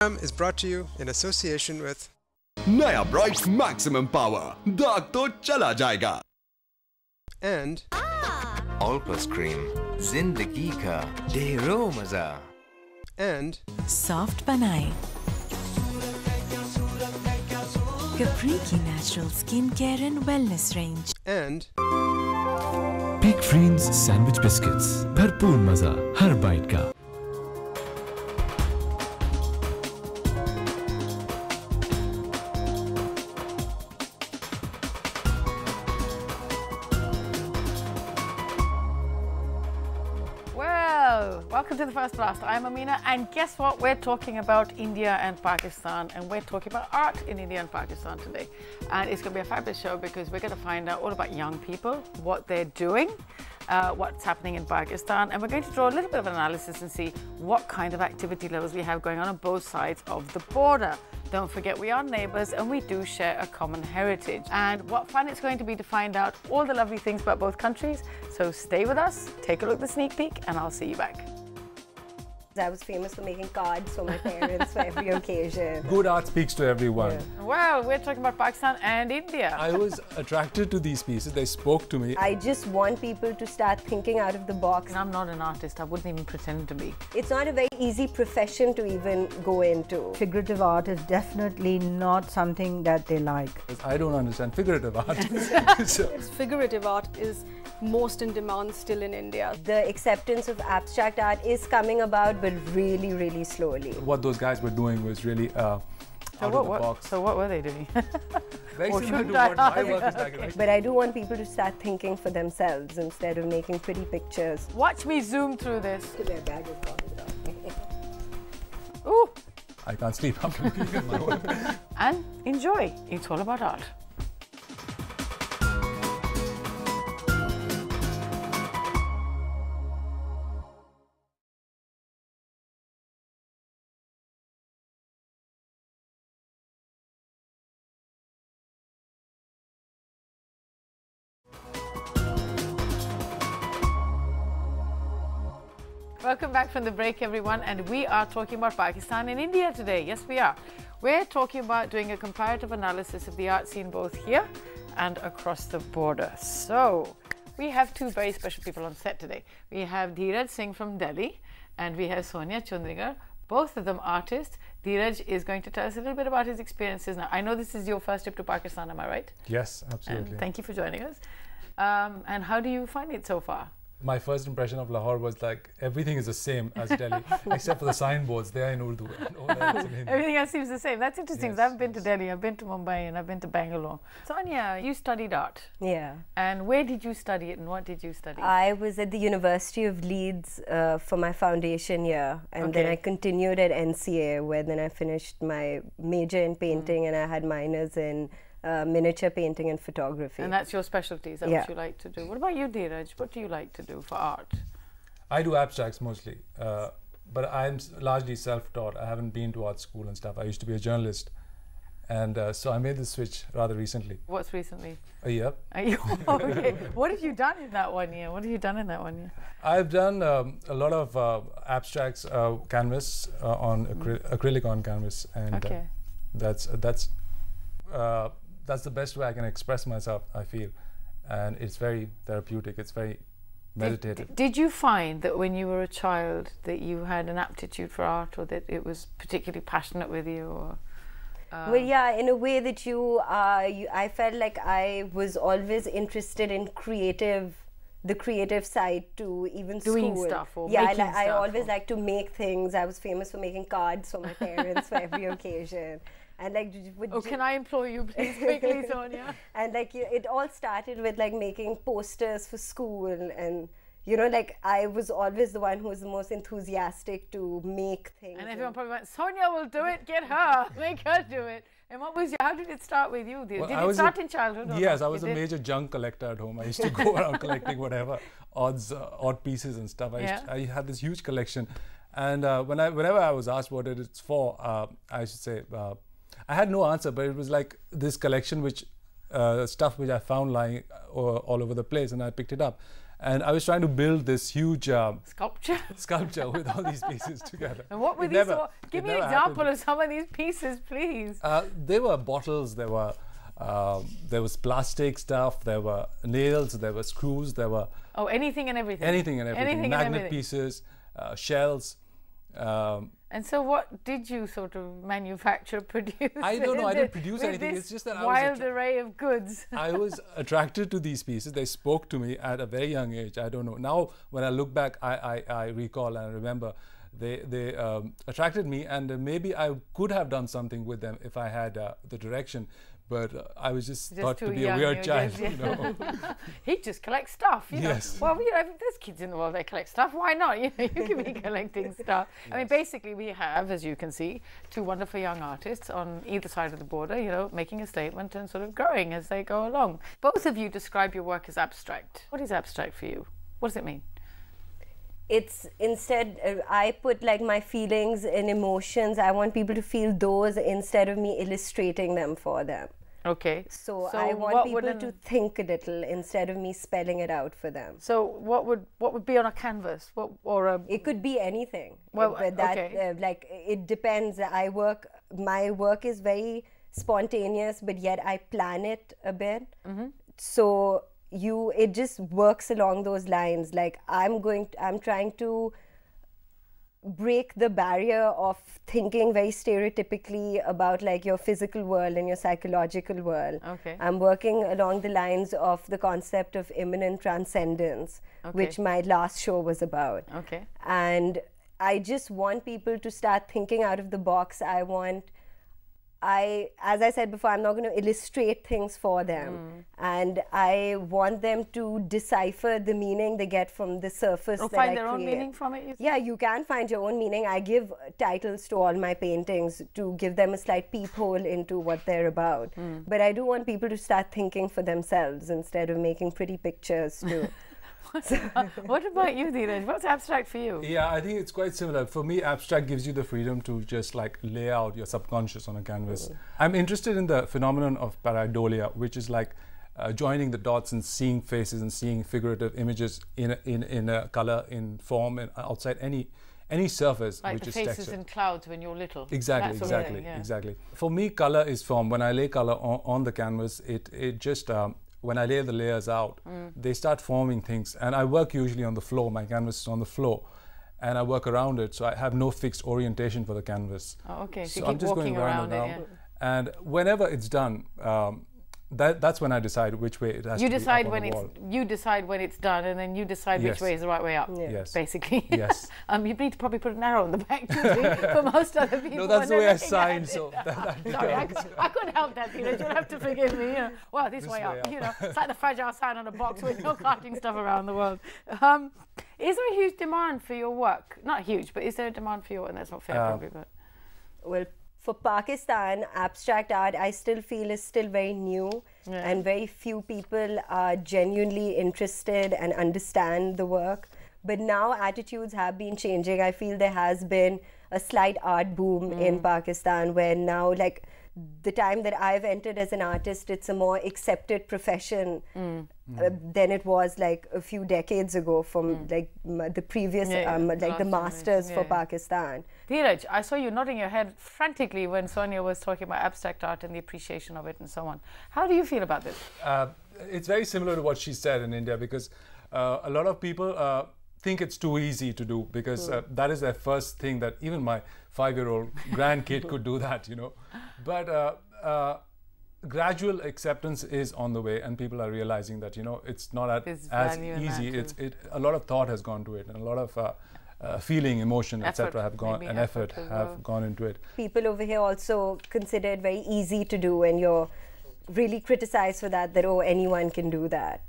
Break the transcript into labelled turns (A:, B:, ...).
A: Is brought to you in association with
B: नया bright maximum power दाग तो चला जाएगा
A: and
C: ऑल प्लस क्रीम जिंदगी का ढेरों मजा
A: and
D: सॉफ्ट बनाए Capri की natural skin care and wellness range
A: and
E: Peak Friends sandwich biscuits भरपूर मजा हर बाइट का
F: Welcome to the First Blast. I'm Amina, and guess what? We're talking about India and Pakistan, and we're talking about art in India and Pakistan today. And it's going to be a fabulous show because we're going to find out all about young people, what they're doing, what's happening in Pakistan, and we're going to draw a little bit of an analysis and see what kind of activity levels we have going on both sides of the border. Don't forget, we are neighbours and we do share a common heritage. And what fun it's going to be to find out all the lovely things about both countries. So stay with us, take a look at the sneak peek, and I'll see you back.
G: I was famous for making cards for my parents for every occasion.
H: Good art speaks to everyone.
G: Yeah.
F: Well, we're talking about Pakistan and India.
H: I was attracted to these pieces. They spoke to me.
G: I just want people to start thinking out of the box.
F: I'm not an artist. I wouldn't even pretend to be.
G: It's not a very easy profession to even go into.
I: Figurative art is definitely not something that they like.
H: I don't understand figurative art.
J: Figurative art is most in demand still in India.
G: The acceptance of abstract art is coming about, but really, really slowly.
H: What those guys were doing was really out of the box.
F: So what were they doing?
H: Very similar to what my work is like.
G: Okay. But I do want people to start thinking for themselves instead of making pretty pictures.
F: Watch me zoom through this.
G: Their bag is gone.
F: Ooh!
H: I can't sleep after looking at my work.
F: And enjoy. It's all about art. Welcome back from the break, everyone, and we are talking about Pakistan and India today. Yes, we are. We're talking about doing a comparative analysis of the art scene both here and across the border. So, we have two very special people on set today. We have Dhiraj Singh from Delhi and we have Sonia Chundrigar, both of them artists. Dhiraj is going to tell us a little bit about his experiences. Now, I know this is your first trip to Pakistan, am I right?
H: Yes, absolutely.
F: And thank you for joining us. And how do you find it so far?
H: My first impression of Lahore was like everything is the same as Delhi, except for the signboards. They are in Urdu.
F: Everything else seems the same. That's interesting.
H: Yes,
F: I haven't been to Delhi. I've been to Mumbai and I've been to Bangalore. Sonia, you studied art.
G: Yeah.
F: And where did you study it and what did you study?
G: I was at the University of Leeds for my foundation year, and then I continued at NCA, where then I finished my major in painting and I had minors in miniature painting and photography.
F: And that's your specialty, is that what you like to do? What about you, Dhiraj? What do you like to do for art?
H: I do abstracts mostly, but I'm largely self-taught. I haven't been to art school and stuff. I used to be a journalist, and so I made the switch rather recently.
F: What's recently?
H: A year.
F: Okay. What have you done in that 1 year? What have you done in that 1 year?
H: I've done a lot of abstracts, canvas on acrylic on canvas, and that's the best way I can express myself, I feel, and it's very therapeutic. It's very meditative.
F: Did you find that when you were a child that you had an aptitude for art, or that it was particularly passionate with you? Or,
G: well, yeah, in a way that I felt like I was always interested in the creative side to even
F: doing
G: school.
F: Stuff or
G: yeah,
F: making stuff.
G: I always liked to make things. I was famous for making cards for my parents for every occasion. And like,
F: can I implore you, please, quickly, Sonia?
G: And like, it all started with like making posters for school, and you know, like I was always the one who was the most enthusiastic to make things.
F: And everyone probably went, Sonia will do it. Get her, make her do it. And how did it start with you? Did it start in childhood?
H: Yes, I was a major junk collector at home. I used to go around collecting whatever odd pieces and stuff. I had this huge collection, and whenever I was asked what it's for, I used to say. I had no answer, but it was like this collection which stuff which I found lying all over the place, and I picked it up. And I was trying to build this huge
F: sculpture
H: with all these pieces together.
F: And what were these? Give me an example of some of these pieces, please.
H: There were bottles, there was plastic stuff, there were nails, there were screws, there were...
F: Oh, anything and everything.
H: Anything and everything. Magnet pieces, shells.
F: And so what did you sort of manufacture, produce?
H: I don't know, I didn't produce anything. It's just that
F: wild array of goods.
H: I was attracted to these pieces. They spoke to me at a very young age. I don't know. Now, when I look back, I recall and I remember they attracted me, and maybe I could have done something with them if I had the direction. But I was just thought to be a weird child, you know.
F: He just collects stuff, you know.
H: Yes.
F: Well, you know, there's kids in the world that collect stuff. Why not? You know, you can be collecting stuff. Yes. I mean, basically, we have, as you can see, two wonderful young artists on either side of the border, you know, making a statement and sort of growing as they go along. Both of you describe your work as abstract. What is abstract for you? What does it mean?
G: It's instead, I put like my feelings and emotions. I want people to feel those instead of me illustrating them for them.
F: Okay.
G: So I want people to think a little instead of me spelling it out for them.
F: So what would be on a canvas?
G: It could be anything.
F: Well,
G: but that like it depends. My work is very spontaneous, but yet I plan it a bit. Mm-hmm. So it just works along those lines. Like I'm trying to break the barrier of thinking very stereotypically about like your physical world and your psychological world.
F: Okay.
G: I'm working along the lines of the concept of immanent transcendence, which my last show was about.
F: Okay.
G: And I just want people to start thinking out of the box. As I said before, I'm not going to illustrate things for them. And I want them to decipher the meaning they get from the surface that I create.
F: Find their own meaning from it, you say?
G: Yeah, you can find your own meaning. I give titles to all my paintings to give them a slight peephole into what they're about. But I do want people to start thinking for themselves instead of making pretty pictures too.
F: What about you, Dhiraj? What's abstract for you?
H: Yeah, I think it's quite similar. For me, abstract gives you the freedom to just like lay out your subconscious on a canvas. I'm interested in the phenomenon of pareidolia, which is like joining the dots and seeing faces and seeing figurative images in a color, in form, and outside any surface,
F: like
H: which
F: the
H: is
F: faces
H: texture.
F: in clouds when you're little.
H: Exactly. For me, color is form. When I lay color on the canvas, it just when I lay the layers out, they start forming things. And I work usually on the floor. My canvas is on the floor. And I work around it, so I have no fixed orientation for the canvas.
F: Oh, okay.
H: So I'm just going round and round. And whenever it's done, that's when I decide which way it has to be up on the wall.
F: You decide when it's done, and then you decide which way is the right way up.
H: Yes.
F: Basically.
H: Yes.
F: You need to probably put an arrow on the back for most other people.
H: No, that's the way I sign. So
F: sorry, I couldn't help that, Dhiraj. You'll have to forgive me. You know. Well, this way up. You know, it's like the fragile sign on a box when you're carting stuff around the world. Is there a huge demand for your work? Not huge, but is there a demand for your work? And that's not fair, probably. But
G: well, for Pakistan, abstract art, I still feel is still very new, and very few people are genuinely interested and understand the work. But now attitudes have been changing. I feel there has been a slight art boom in Pakistan, where now, like, the time that I've entered as an artist, it's a more accepted profession than it was like a few decades ago from like the previous, like the masters for Pakistan.
F: Dhiraj, I saw you nodding your head frantically when Sonia was talking about abstract art and the appreciation of it and so on. How do you feel about this?
H: It's very similar to what she said in India, because a lot of people think it's too easy to do, because that is their first thing, that even my 5-year-old grandkid could do that, you know. But gradual acceptance is on the way, and people are realizing that, you know, it's not as easy. A lot of thought has gone to it, and a lot of feeling, emotion, etc. have gone, and effort have gone into it.
G: People over here also consider it very easy to do, and you're really criticized for that, oh, anyone can do that.